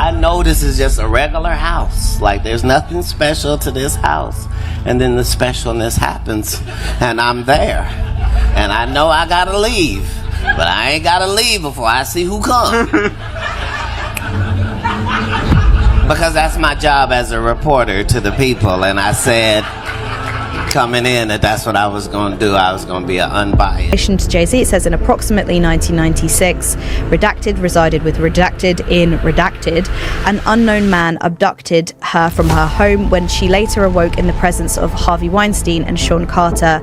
I know this is just a regular house. Like, there's nothing special to this house. And then the specialness happens, and I'm there. And I know I gotta leave, but I ain't gotta leave before I see who comes. Because that's my job as a reporter to the people, and I said coming in that's what I was going to do. I was going to be unbiased. In relation to Jay-Z, it says in approximately 1996, redacted resided with redacted in redacted. An unknown man abducted her from her home when she later awoke in the presence of Harvey Weinstein and Sean Carter.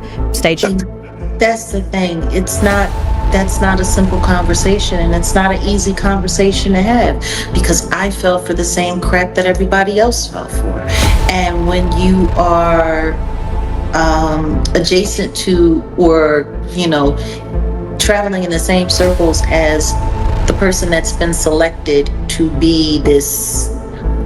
That's the thing. That's not a simple conversation, and it's not an easy conversation to have, because I fell for the same crap that everybody else fell for. And when you are adjacent to, or traveling in the same circles as the person that's been selected to be this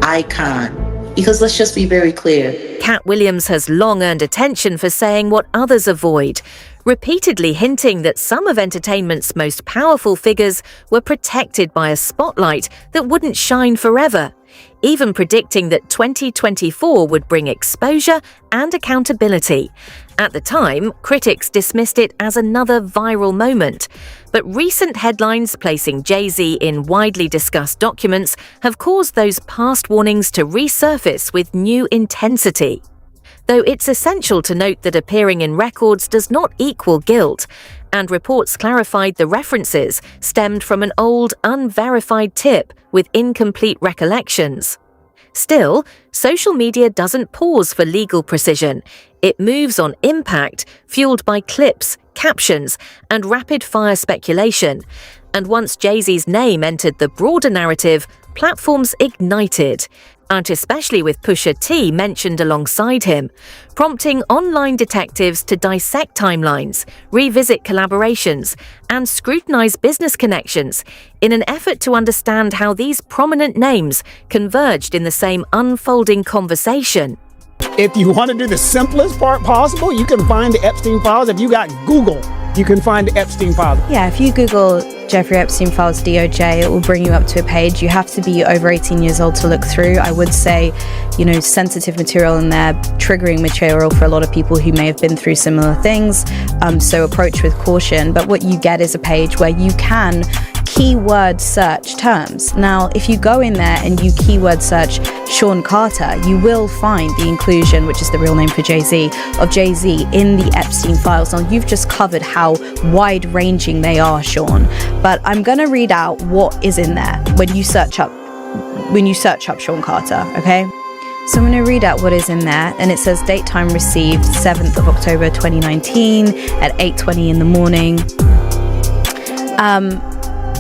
icon, because let's just be very clear. Katt Williams has long earned attention for saying what others avoid, repeatedly hinting that some of entertainment's most powerful figures were protected by a spotlight that wouldn't shine forever, even predicting that 2024 would bring exposure and accountability. At the time, critics dismissed it as another viral moment, but recent headlines placing Jay-Z in widely discussed documents have caused those past warnings to resurface with new intensity. Though it's essential to note that appearing in records does not equal guilt, and reports clarified the references stemmed from an old, unverified tip with incomplete recollections. Still, social media doesn't pause for legal precision. It moves on impact, fueled by clips, captions, and rapid-fire speculation. And once Jay-Z's name entered the broader narrative, platforms ignited, and especially with Pusha T mentioned alongside him, prompting online detectives to dissect timelines, revisit collaborations, and scrutinize business connections in an effort to understand how these prominent names converged in the same unfolding conversation. If you want to do the simplest part possible, you can find the Epstein files. If you got Google, you can find the Epstein files. Yeah, if you Google Jeffrey Epstein files DOJ, it will bring you up to a page. You have to be over 18 years old to look through. I would say, sensitive material in there, triggering material for a lot of people who may have been through similar things. So approach with caution. But what you get is a page where you can keyword search terms. Now, if you go in there and you keyword search Sean Carter, you will find the inclusion, which is the real name for Jay-Z, of Jay-Z in the Epstein files. Now, you've just covered how wide-ranging they are, Sean, but I'm going to read out what is in there when you search up Sean Carter, okay? So I'm going to read out what is in there, and it says date time received 7th of October 2019 at 8:20 in the morning.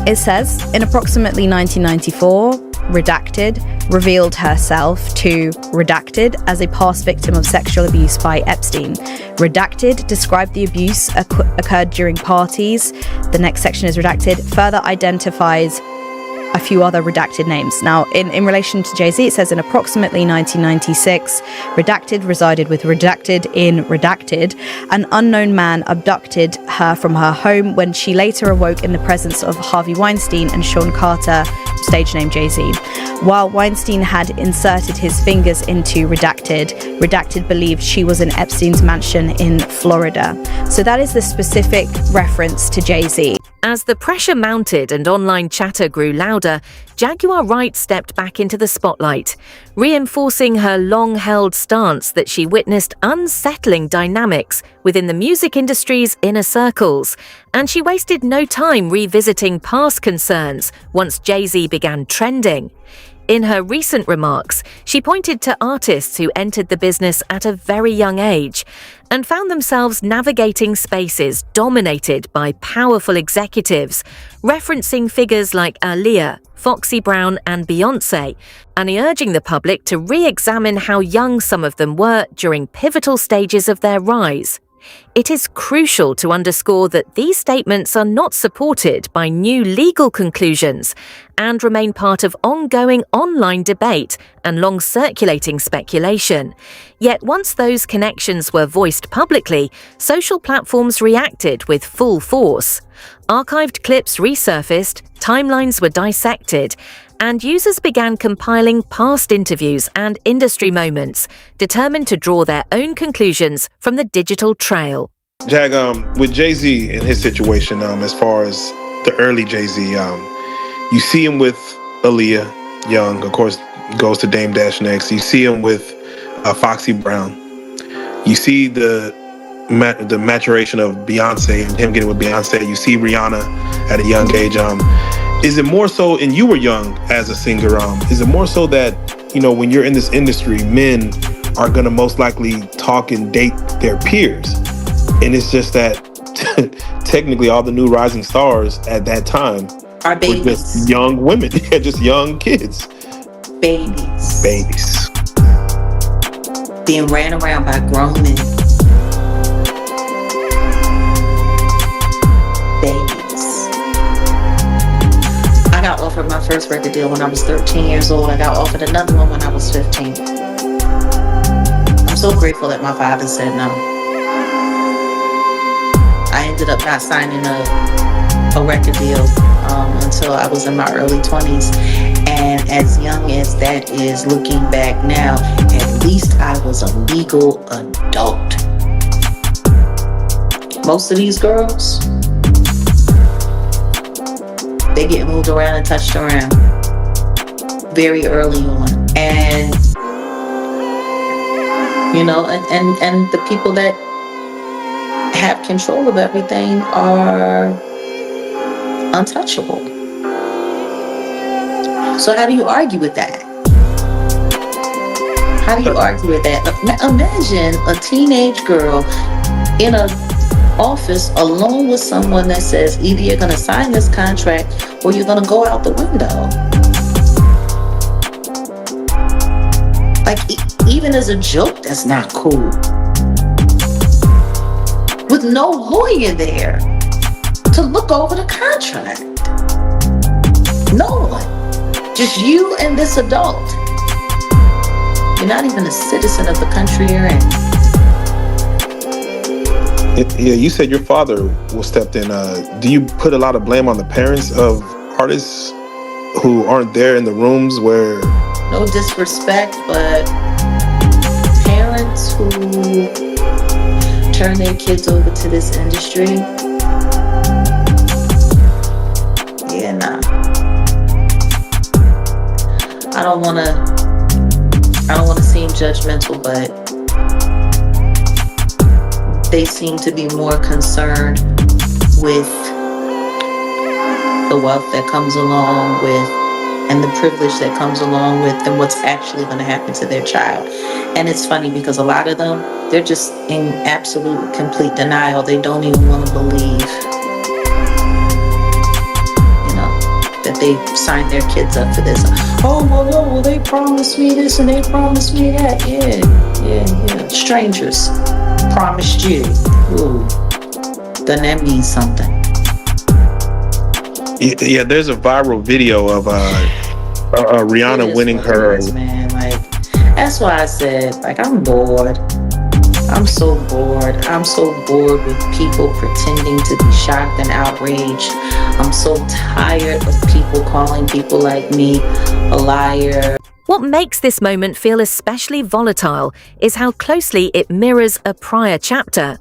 It says, in approximately 1994, redacted revealed herself to redacted as a past victim of sexual abuse by Epstein. Redacted described the abuse occurred during parties. The next section is redacted, further identifies a few other redacted names. Now, in relation to Jay-Z, it says in approximately 1996, redacted resided with redacted in redacted. An unknown man abducted her from her home when she later awoke in the presence of Harvey Weinstein and Sean Carter, stage name Jay-Z. While Weinstein had inserted his fingers into redacted, redacted believed she was in Epstein's mansion in Florida. So that is the specific reference to Jay-Z. As the pressure mounted and online chatter grew louder, Jaguar Wright stepped back into the spotlight, reinforcing her long-held stance that she witnessed unsettling dynamics within the music industry's inner circles, and she wasted no time revisiting past concerns once Jay-Z began trending. In her recent remarks, she pointed to artists who entered the business at a very young age and found themselves navigating spaces dominated by powerful executives, referencing figures like Aaliyah, Foxy Brown, and Beyoncé, and urging the public to re-examine how young some of them were during pivotal stages of their rise. It is crucial to underscore that these statements are not supported by new legal conclusions, and remain part of ongoing online debate and long-circulating speculation. Yet once those connections were voiced publicly, social platforms reacted with full force. Archived clips resurfaced, timelines were dissected, and users began compiling past interviews and industry moments, determined to draw their own conclusions from the digital trail. Jag, with Jay-Z and his situation, as far as the early Jay-Z, you see him with Aaliyah Young, of course, goes to Dame Dash next. You see him with Foxy Brown. You see the maturation of Beyonce and him getting with Beyonce. You see Rihanna at a young age. Is it more so, and you were young as a singer, is it more so that, when you're in this industry, men are going to most likely talk and date their peers? And it's just that technically all the new rising stars at that time Are babies. were just young women, just young kids. Babies. Being ran around by grown men. Babies. I got offered my first record deal when I was 13 years old. I got offered another one when I was 15. I'm so grateful that my father said no. I ended up not signing a record deal until I was in my early 20s. And as young as that is, looking back now, at least I was a legal adult. Most of these girls, they get moved around and touched around very early on. And, and the people that have control of everything are untouchable. So how do you argue with that? How do you argue with that? Imagine a teenage girl in an office alone with someone that says either you're going to sign this contract or you're going to go out the window. Like, even as a joke, that's not cool. With no lawyer there to look over the contract. No one. Just you and this adult. You're not even a citizen of the country you're in. Yeah, you said your father stepped in. Do you put a lot of blame on the parents of artists who aren't there in the rooms where... No disrespect, but parents who turn their kids over to this industry, yeah, nah. I don't want to seem judgmental, but they seem to be more concerned with the wealth that comes along with and the privilege that comes along with than what's actually going to happen to their child. And it's funny because a lot of them, they're just in absolute complete denial. They don't even want to believe, that they signed their kids up for this. Oh, well, they promised me this and they promised me that. Yeah. Strangers promised you. Ooh, then that means something. Yeah, there's a viral video of Rihanna winning her. Man, that's why I said, I'm bored. I'm so bored. I'm so bored with people pretending to be shocked and outraged. I'm so tired of people calling people like me a liar. What makes this moment feel especially volatile is how closely it mirrors a prior chapter.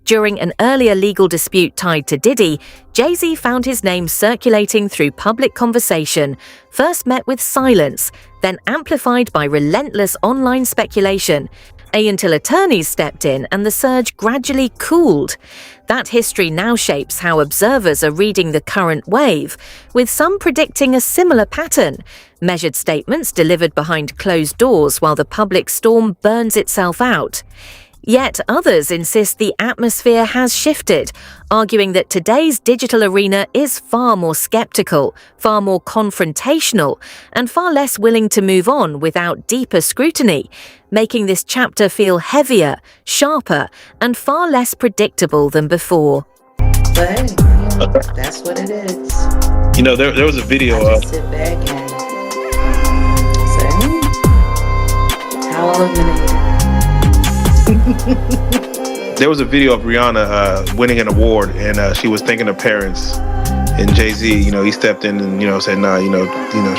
During an earlier legal dispute tied to Diddy, Jay-Z found his name circulating through public conversation, first met with silence, then amplified by relentless online speculation, until attorneys stepped in and the surge gradually cooled. That history now shapes how observers are reading the current wave, with some predicting a similar pattern, measured statements delivered behind closed doors while the public storm burns itself out. Yet others insist the atmosphere has shifted, arguing that today's digital arena is far more skeptical, far more confrontational, and far less willing to move on without deeper scrutiny, making this chapter feel heavier, sharper, and far less predictable than before. But hey, that's what it is. You know, there was a video I of. just sit back and say, how eliminated. There was a video of Rihanna winning an award, and she was thanking her parents. And Jay-Z, you know, he stepped in and, you know, said, nah, you know,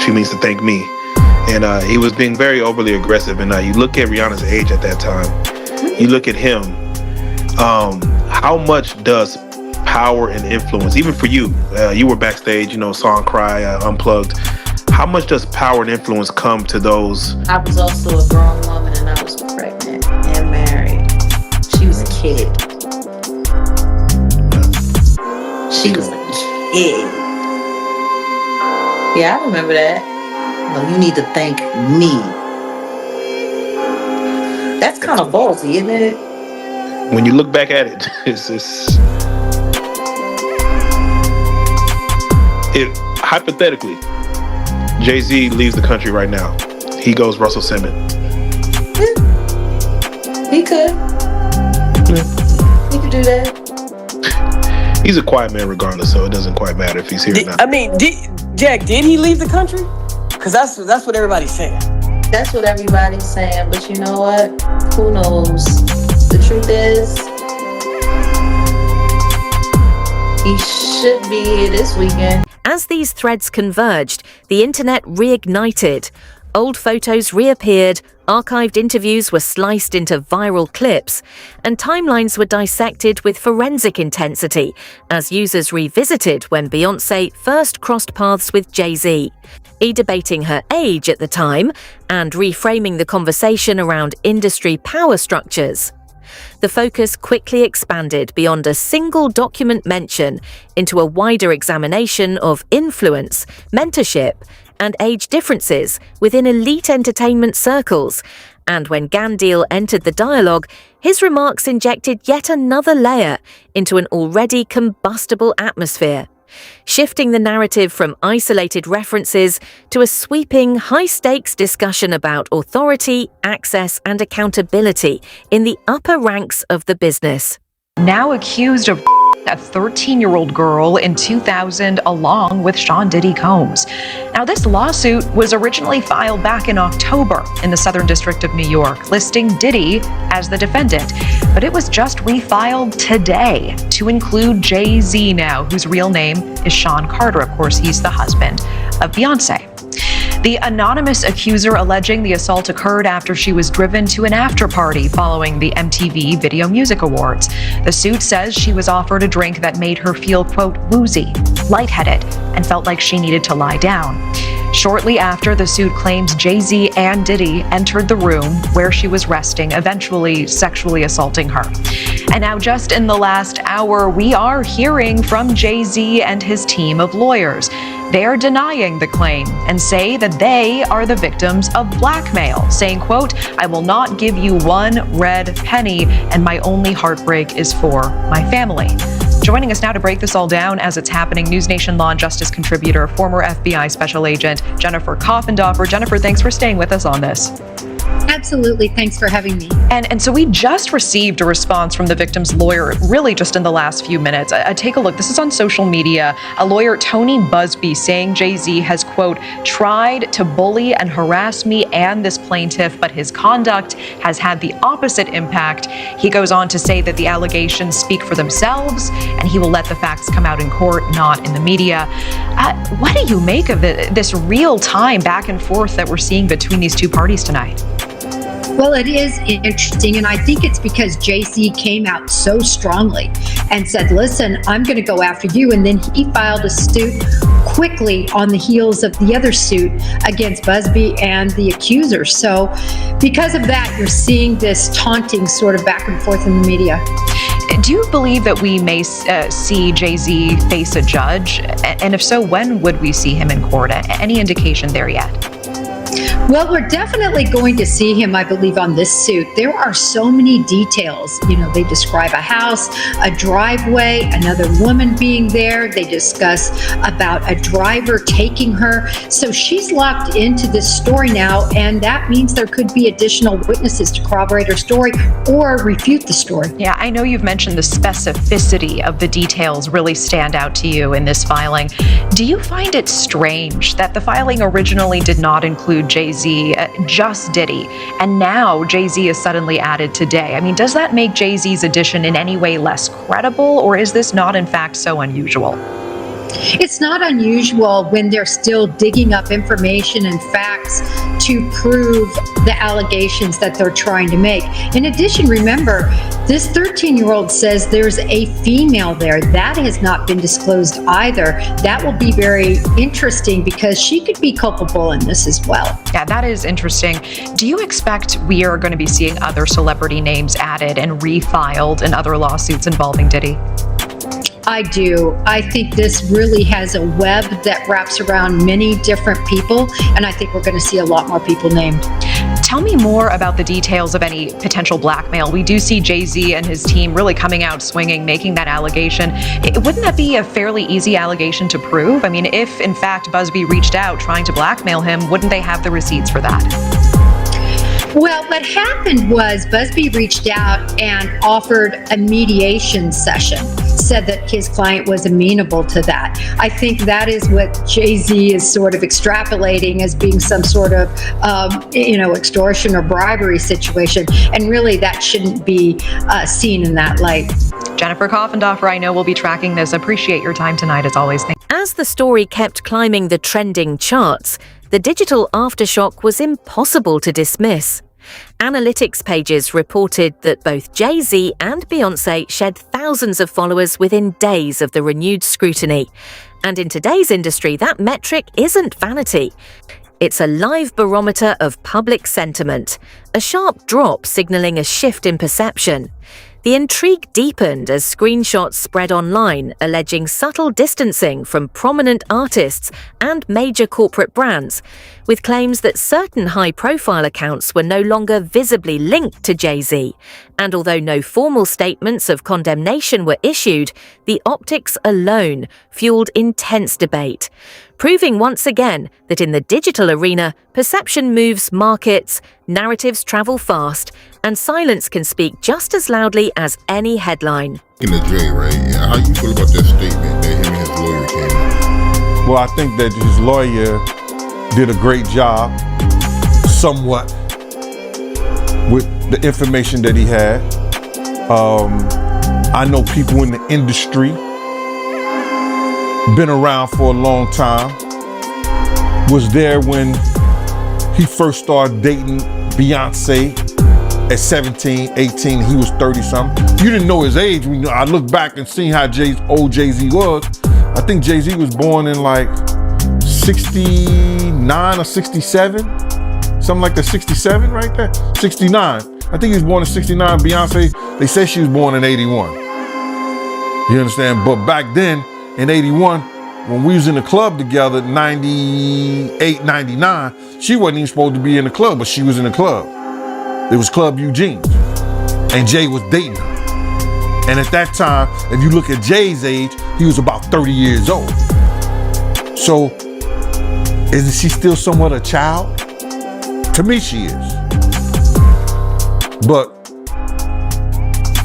she means to thank me. And he was being very overly aggressive. And you look at Rihanna's age at that time, you look at him, how much does power and influence, even for you, you were backstage, you know, saw him cry, unplugged. How much does power and influence come to those? I was also a grown woman and I was pregnant and married. She was a kid. She was a kid. Yeah, I remember that. No, you need to thank me. That's kind of ballsy, isn't it? When you look back at it, hypothetically, Jay-Z leaves the country right now. He goes Russell Simmons. He could. He could do that. He's a quiet man regardless, so it doesn't quite matter if he's here or not. I mean, Jack, did he leave the country? Because that's what everybody's saying. That's what everybody's saying, but you know what? Who knows? The truth is, he should be here this weekend. As these threads converged, the internet reignited. Old photos reappeared, archived interviews were sliced into viral clips, and timelines were dissected with forensic intensity as users revisited when Beyoncé first crossed paths with Jay-Z, debating her age at the time and reframing the conversation around industry power structures. The focus quickly expanded beyond a single document mention into a wider examination of influence, mentorship, and age differences within elite entertainment circles. And when Gandil entered the dialogue, his remarks injected yet another layer into an already combustible atmosphere, shifting the narrative from isolated references to a sweeping, high-stakes discussion about authority, access, and accountability in the upper ranks of the business. Now accused of a 13-year-old girl in 2000 along with Sean Diddy Combs. Now, this lawsuit was originally filed back in October in the Southern District of New York, listing Diddy as the defendant. But it was just refiled today to include Jay-Z now, whose real name is Sean Carter. Of course, he's the husband of Beyoncé. The anonymous accuser alleging the assault occurred after she was driven to an after-party following the MTV Video Music Awards. The suit says she was offered a drink that made her feel, quote, woozy, lightheaded, and felt like she needed to lie down. Shortly after, the suit claims Jay-Z and Diddy entered the room where she was resting, eventually sexually assaulting her. And now, just in the last hour, we are hearing from Jay-Z and his team of lawyers. They are denying the claim and say that they are the victims of blackmail, saying, quote, I will not give you one red penny, and my only heartbreak is for my family. Joining us now to break this all down as it's happening, News Nation Law and Justice contributor, former FBI Special Agent Jennifer Coffendorfer. Jennifer, thanks for staying with us on this. Absolutely. Thanks for having me. And so we just received a response from the victim's lawyer, really just in the last few minutes. Take a look. This is on social media. A lawyer, Tony Busby, saying Jay-Z has, quote, tried to bully and harass me and this plaintiff, but his conduct has had the opposite impact. He goes on to say that the allegations speak for themselves and he will let the facts come out in court, not in the media. What do you make of this real-time back and forth that we're seeing between these two parties tonight? Well, it is interesting, and I think it's because Jay-Z came out so strongly and said, listen, I'm going to go after you, and then he filed a suit quickly on the heels of the other suit against Busby and the accusers. So because of that, you're seeing this taunting sort of back and forth in the media. Do you believe that we may see Jay-Z face a judge? And if so, when would we see him in court? Any indication there yet? Well, we're definitely going to see him, I believe, on this suit. There are so many details. You know, they describe a house, a driveway, another woman being there. They discuss about a driver taking her. So she's locked into this story now, and that means there could be additional witnesses to corroborate her story or refute the story. Yeah, I know you've mentioned the specificity of the details really stand out to you in this filing. Do you find it strange that the filing originally did not include Jay-Z, just Diddy, and now Jay-Z is suddenly added today? I mean, does that make Jay-Z's addition in any way less credible, or is this not in fact so unusual? It's not unusual when they're still digging up information and facts to prove the allegations that they're trying to make. In addition, remember, this 13-year-old says there's a female there. That has not been disclosed either. That will be very interesting because she could be culpable in this as well. Yeah, that is interesting. Do you expect we are going to be seeing other celebrity names added and refiled in other lawsuits involving Diddy? I do. I think this really has a web that wraps around many different people, and I think we're going to see a lot more people named. Tell me more about the details of any potential blackmail. We do see Jay-Z and his team really coming out swinging, making that allegation. Wouldn't that be a fairly easy allegation to prove? I mean, if in fact Busby reached out trying to blackmail him, wouldn't they have the receipts for that? Well, what happened was Busby reached out and offered a mediation session, said that his client was amenable to that. I think that is what Jay-Z is sort of extrapolating as being some sort of, extortion or bribery situation. And really, that shouldn't be seen in that light. Jennifer Coffendorfer, I know we'll be tracking this. Appreciate your time tonight, as always. As the story kept climbing the trending charts, the digital aftershock was impossible to dismiss. Analytics pages reported that both Jay-Z and Beyoncé shed thousands of followers within days of the renewed scrutiny. And in today's industry, that metric isn't vanity. It's a live barometer of public sentiment, a sharp drop signaling a shift in perception. The intrigue deepened as screenshots spread online, alleging subtle distancing from prominent artists and major corporate brands, with claims that certain high-profile accounts were no longer visibly linked to Jay-Z. And although no formal statements of condemnation were issued, the optics alone fueled intense debate, proving once again that in the digital arena, perception moves markets, narratives travel fast, and silence can speak just as loudly as any headline. In the J, right? How you feel about that statement that him and his lawyer came in? Well, I think that his lawyer did a great job, somewhat, with the information that he had. I know people in the industry, been around for a long time, was there when he first started dating Beyonce at 17, 18, he was 30-something. You didn't know his age. I look back and see how old Jay-Z was. I think Jay-Z was born in like 69 or 67, something like that, 67 right there, 69. I think he was born in 69. Beyonce, they said she was born in 81. You understand? But back then, in 81, when we was in the club together, 98, 99, she wasn't even supposed to be in the club, but she was in the club. It was Club Eugene, and Jay was dating her. And at that time, if you look at Jay's age, he was about 30 years old. So, isn't she still somewhat a child? To me, she is. But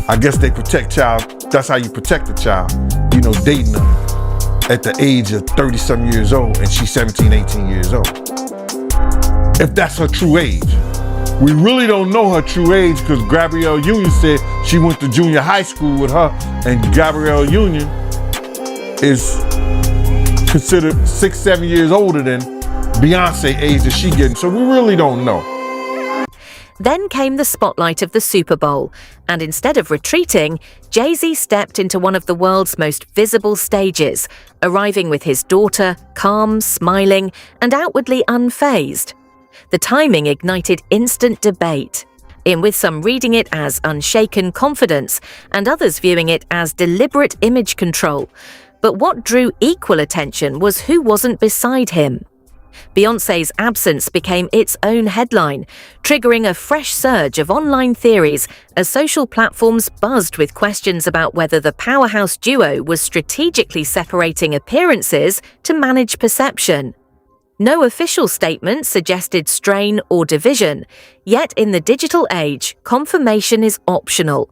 I guess they protect child. That's how you protect a child. You know, dating her at the age of 30-some years old, and she's 17, 18 years old. If that's her true age. We really don't know her true age because Gabrielle Union said she went to junior high school with her, and Gabrielle Union is considered 6-7 years older than Beyonce age that she getting. So we really don't know. Then came the spotlight of the Super Bowl, and instead of retreating, Jay-Z stepped into one of the world's most visible stages, arriving with his daughter, calm, smiling, and outwardly unfazed. The timing ignited instant debate, with some reading it as unshaken confidence and others viewing it as deliberate image control. But what drew equal attention was who wasn't beside him. Beyoncé's absence became its own headline, triggering a fresh surge of online theories as social platforms buzzed with questions about whether the powerhouse duo was strategically separating appearances to manage perception. No official statement suggested strain or division, yet in the digital age, confirmation is optional.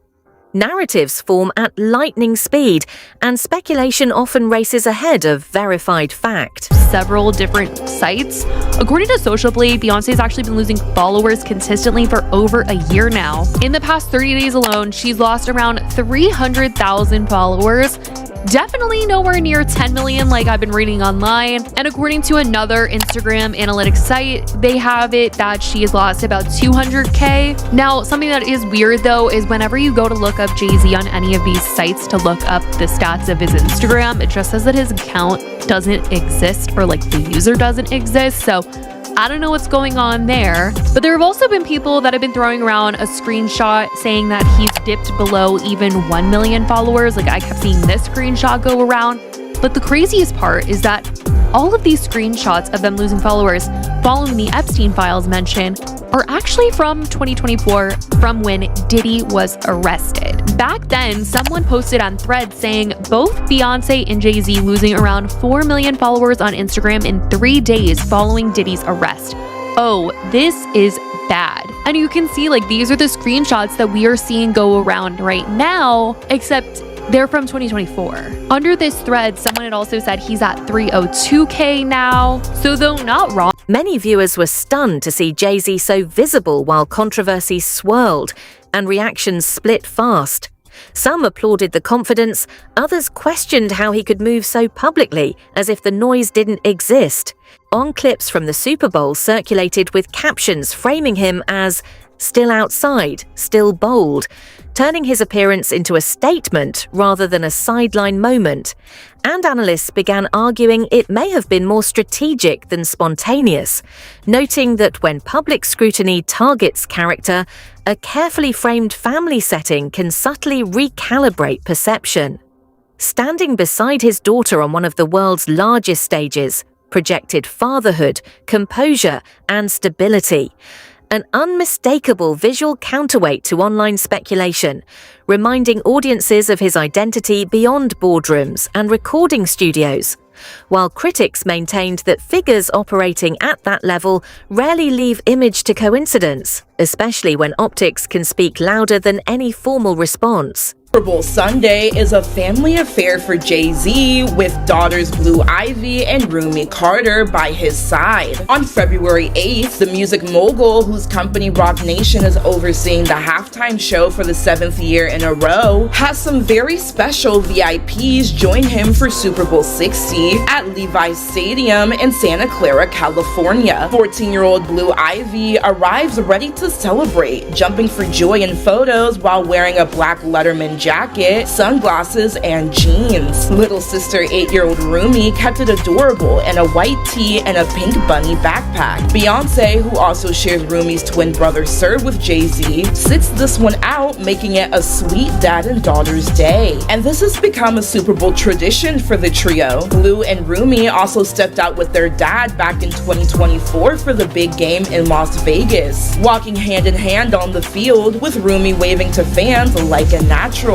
Narratives form at lightning speed, and speculation often races ahead of verified fact. Several different sites. According to Social Blade, Beyoncé's actually been losing followers consistently for over a year now. In the past 30 days alone, she's lost around 300,000 followers. Definitely nowhere near 10 million like I've been reading online. And according to another Instagram analytics site, they have it that she has lost about 200K. Now, something that is weird though is whenever you go to look up Jay-Z on any of these sites to look up the stats of his Instagram, it just says that his account doesn't exist, or like the user doesn't exist. So I don't know what's going on there. But there have also been people that have been throwing around a screenshot saying that he's dipped below even 1 million followers. Like I kept seeing this screenshot go around. But the craziest part is that all of these screenshots of them losing followers following the Epstein files mention are actually from 2024, from when Diddy was arrested. Back then, someone posted on Threads saying both Beyonce and Jay-Z losing around 4 million followers on Instagram in 3 days following Diddy's arrest. Oh, this is bad. And you can see like these are the screenshots that we are seeing go around right now, except they're from 2024. Under this thread, someone had also said he's at 302K now. So though not wrong, many viewers were stunned to see Jay-Z so visible while controversy swirled and reactions split fast. Some applauded the confidence, others questioned how he could move so publicly as if the noise didn't exist. On clips from the Super Bowl circulated with captions framing him as still outside, still bold, turning his appearance into a statement rather than a sideline moment. And analysts began arguing it may have been more strategic than spontaneous, noting that when public scrutiny targets character, a carefully framed family setting can subtly recalibrate perception. Standing beside his daughter on one of the world's largest stages projected fatherhood, composure, and stability. An unmistakable visual counterweight to online speculation, reminding audiences of his identity beyond boardrooms and recording studios, while critics maintained that figures operating at that level rarely leave image to coincidence, especially when optics can speak louder than any formal response. Super Bowl Sunday is a family affair for Jay-Z, with daughters Blue Ivy and Rumi Carter by his side. On February 8th, the music mogul, whose company Roc Nation is overseeing the halftime show for the 7th year in a row, has some very special VIPs join him for Super Bowl 60 at Levi's Stadium in Santa Clara, California. 14-year-old Blue Ivy arrives ready to celebrate, jumping for joy in photos while wearing a black Letterman jacket, sunglasses, and jeans. Little sister 8-year-old Rumi kept it adorable in a white tee and a pink bunny backpack. Beyonce, who also shares Rumi's twin brother Sir with Jay-Z, sits this one out, making it a sweet dad and daughter's day. And this has become a Super Bowl tradition for the trio. Blue and Rumi also stepped out with their dad back in 2024 for the big game in Las Vegas, walking hand in hand on the field, with Rumi waving to fans like a natural.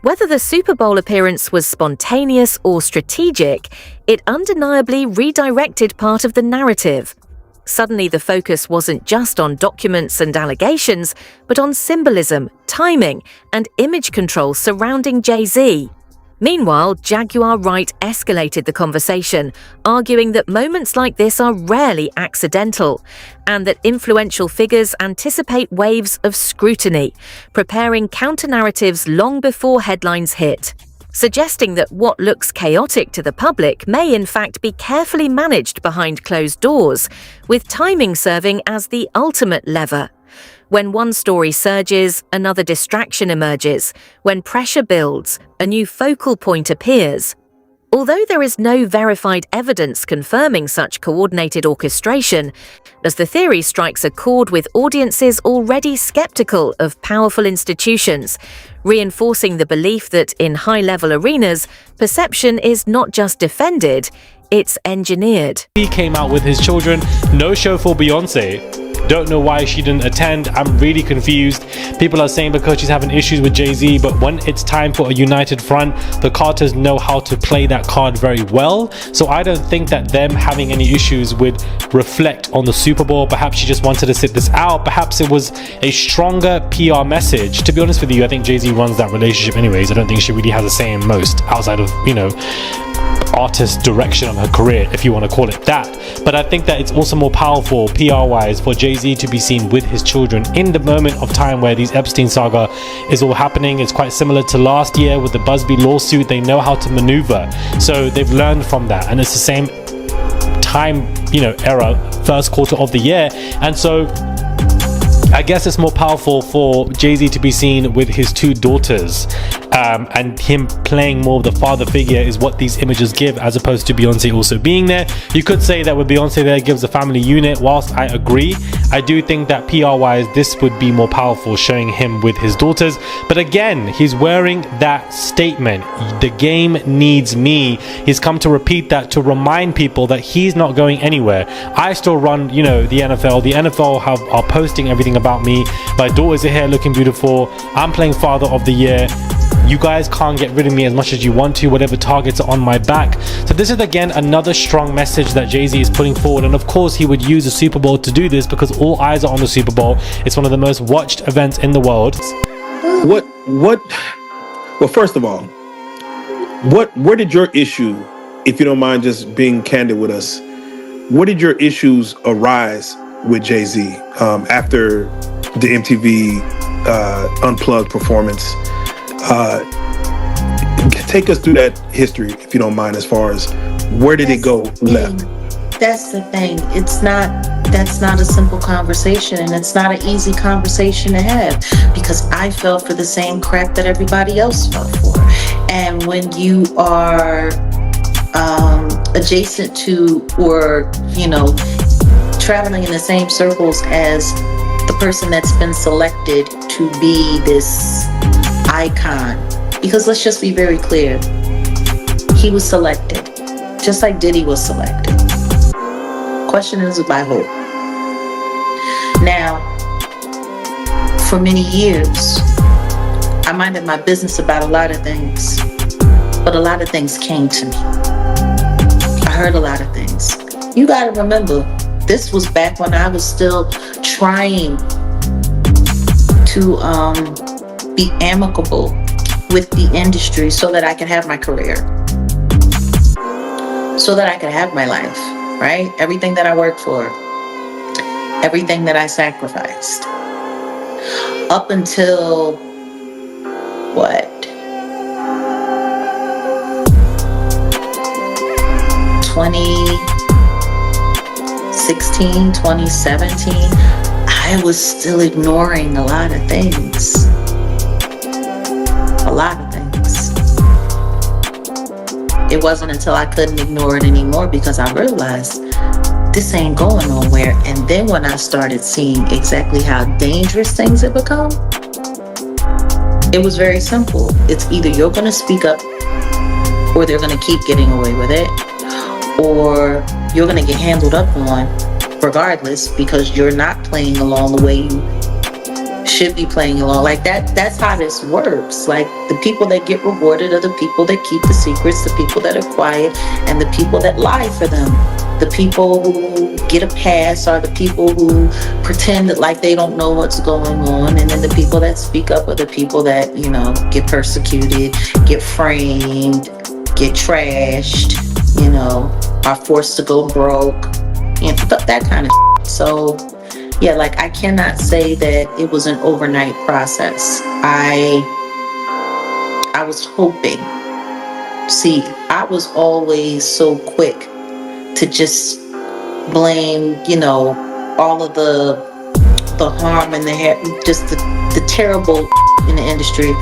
Whether the Super Bowl appearance was spontaneous or strategic, it undeniably redirected part of the narrative. Suddenly, the focus wasn't just on documents and allegations, but on symbolism, timing, and image control surrounding Jay-Z. Meanwhile, Jaguar Wright escalated the conversation, arguing that moments like this are rarely accidental, and that influential figures anticipate waves of scrutiny, preparing counter-narratives long before headlines hit, suggesting that what looks chaotic to the public may in fact be carefully managed behind closed doors, with timing serving as the ultimate lever. When one story surges, another distraction emerges. When pressure builds, a new focal point appears. Although there is no verified evidence confirming such coordinated orchestration, as the theory strikes a chord with audiences already skeptical of powerful institutions, reinforcing the belief that in high-level arenas, perception is not just defended, it's engineered. He came out with his children, no show for Beyonce. Don't know why she didn't attend. I'm really confused. People are saying because she's having issues with Jay-Z, but when it's time for a united front, the Carters know how to play that card very well. So I don't think that them having any issues would reflect on the Super Bowl. Perhaps she just wanted to sit this out. Perhaps it was a stronger PR message. To be honest with you, I think Jay-Z runs that relationship anyways. I don't think she really has a say in most outside of, you know, artist direction on her career, if you want to call it that. But I think that it's also more powerful PR-wise for Jay-Z to be seen with his children in the moment of time where these Epstein saga is all happening. It's quite similar to last year with the Busby lawsuit. They know how to maneuver, so they've learned from that, and it's the same time, you know, era, first quarter of the year. And so I guess it's more powerful for Jay-Z to be seen with his two daughters, and him playing more of the father figure is what these images give, as opposed to Beyonce also being there. You could say that with Beyonce there gives a family unit. Whilst I agree, I do think that PR-wise this would be more powerful, showing him with his daughters. But again, he's wearing that statement, the game needs me. He's come to repeat that to remind people that he's not going anywhere. I still run, you know, the NFL. The NFL are posting everything about me. My daughters are here looking beautiful. I'm playing Father of the Year. You guys can't get rid of me as much as you want to. Whatever targets are on my back. So this is again another strong message that Jay-Z is putting forward, and of course he would use the Super Bowl to do this because all eyes are on the Super Bowl. It's one of the most watched events in the world. Well, first of all, where did your issue, if you don't mind just being candid with us, where did your issues arise with Jay-Z after the MTV Unplugged performance? Take us through that history, if you don't mind, as far as where did it go left? That's the thing. That's not a simple conversation, and it's not an easy conversation to have, because I fell for the same crap that everybody else fell for. And when you are adjacent to, or, you know, traveling in the same circles as the person that's been selected to be this icon, because let's just be very clear, he was selected just like Diddy was selected. Question is by who? Now, for many years I minded my business about a lot of things, but a lot of things came to me. I heard a lot of things. You gotta remember, this was back when I was still trying to be amicable with the industry so that I could have my career, so that I could have my life, right? Everything that I worked for, everything that I sacrificed. Up until, what? 2016, 2017, I was still ignoring a lot of things. A lot of things. It wasn't until I couldn't ignore it anymore because I realized this ain't going nowhere. And then when I started seeing exactly how dangerous things had become, it was very simple. It's either you're going to speak up, or they're going to keep getting away with it, or you're going to get handled up on regardless because you're not playing along the way you should be playing along. Like that's how this works. Like, the people that get rewarded are the people that keep the secrets, the people that are quiet, and the people that lie for them. The people who get a pass are the people who pretend that like they don't know what's going on, and then the people that speak up are the people that, you know, get persecuted, get framed, get trashed, you know, are forced to go broke, you know, that kind of shit. So yeah, like, I cannot say that it was an overnight process. I was hoping. See, I was always so quick to just blame, you know, all of the harm and just the terrible in the industry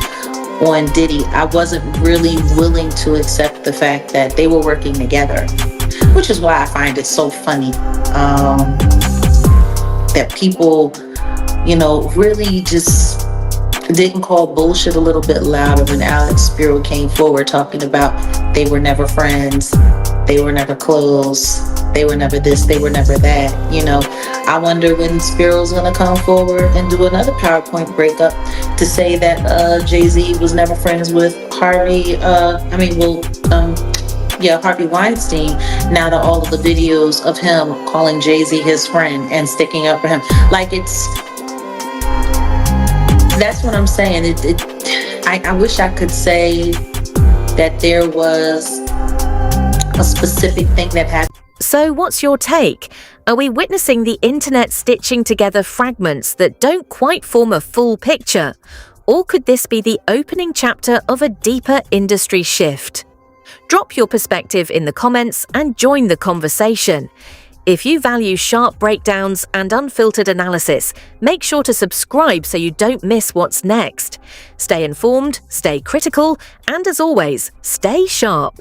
on Diddy. I wasn't really willing to accept the fact that they were working together, which is why I find it so funny that people, you know, really just didn't call bullshit a little bit louder when Alex Spiro came forward talking about they were never friends. they were never close, they were never this, they were never that. You know, I wonder when Spiro's gonna come forward and do another PowerPoint breakup to say that Jay-Z was never friends with Harvey Weinstein, now that all of the videos of him calling Jay-Z his friend and sticking up for him. Like, that's what I'm saying. I wish I could say that there was a specific thing that happened. So what's your take? Are we witnessing the internet stitching together fragments that don't quite form a full picture? Or could this be the opening chapter of a deeper industry shift? Drop your perspective in the comments and join the conversation. If you value sharp breakdowns and unfiltered analysis, make sure to subscribe so you don't miss what's next. Stay informed, stay critical, and as always, stay sharp.